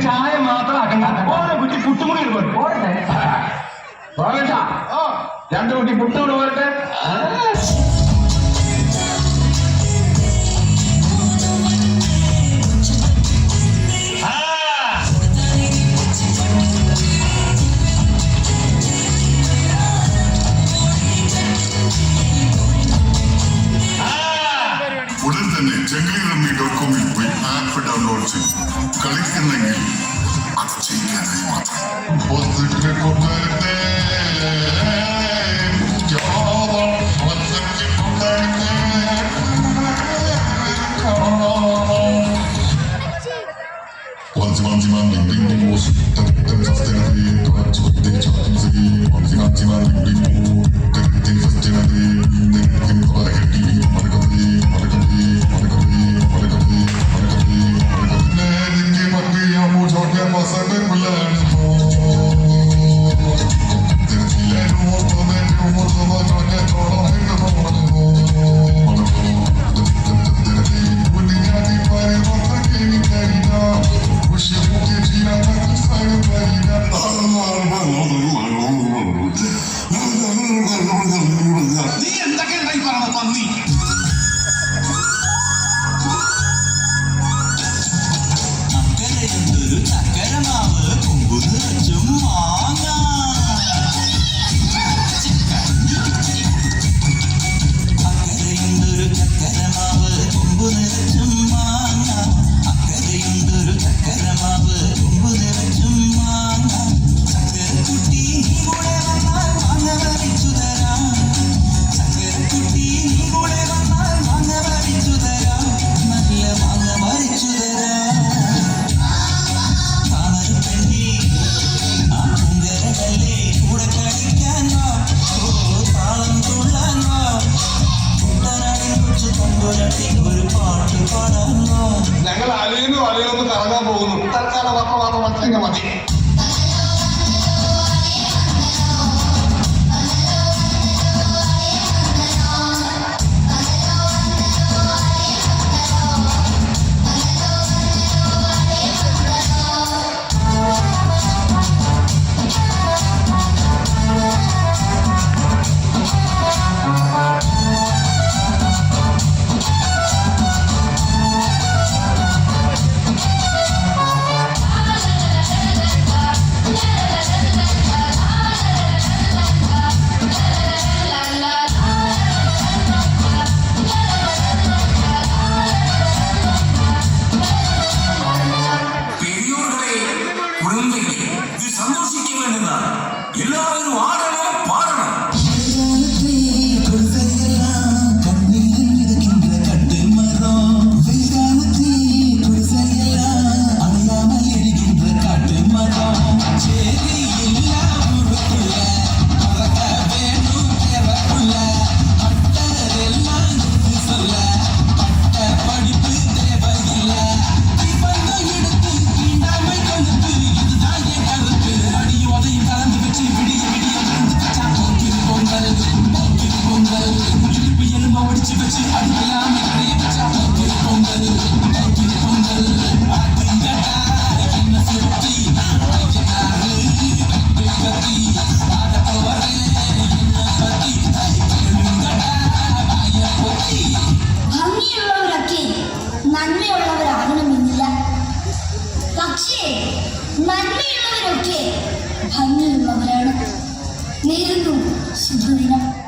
ചായ മാത്രം ഓരോ കുട്ടി പുട്ടുമുടി രണ്ടു കുട്ടി പുട്ടുകൂടി പോരട്ടെ. ഉടൻ തന്നെ junglerummy.com-ൽ പോയി ആപ്പ് ഡൗൺലോഡ് ചെയ്യും. കളിക്കുന്നെങ്കിൽ അത് ചെയ്യാനായി മാത്രം. നീ എന്തൊക്കെയാണ് ഈ പറഞ്ഞത് പന്നി? അക്കരയുണ്ടൊരു ചക്കരമാവ് കൊമ്പു നിറച്ചും മാങ്ങ. അക്കരയുണ്ടൊരു ചക്കരമാവ് കൊമ്പു നിറച്ചും മാങ്ങ. അക്കരയുണ്ടൊരു ചക്കരമാവ് കൊമ്പു നിറച്ചും മാങ്ങ. ചക്കരക്കുട്ടി നീ കൂടെ വന്നാൽ മാങ്ങ വരിച്ചു തരാം. ചക്കരക്കുട്ടി നീ കൂടെ വന്നാൽ മാങ്ങ വരിച്ചു തരാം. നല്ല മാങ്ങ വരിച്ചു തരാം. താമരപ്പെണ്ണി ആ കുങ്കരകല്ലേ കൂടെ കളിക്കാൻ വാ. ഓ താളം തുള്ളാൻ വാ. കുട്ടനാടിൻ കൊച്ചു തമ്പുരാട്ടി ഒരു പാട്ട് പാടാൻ വാ. ഞങ്ങൾ അലയുന്നു കറങ്ങാൻ പോകുന്നു. തൽക്കാലം മാത്രം മനസ്സിലാക്കാൻ മതി. എല്ലാവരും ആടണം പാടണം. ഭംഗിയുള്ളവരൊക്കെ നന്മയുള്ളവരാകണമെന്നില്ല. പക്ഷേ നന്മയുള്ളവരൊക്കെ ഭംഗിയുള്ളവരാണ്. നേരുന്നു ശുഭദിനം.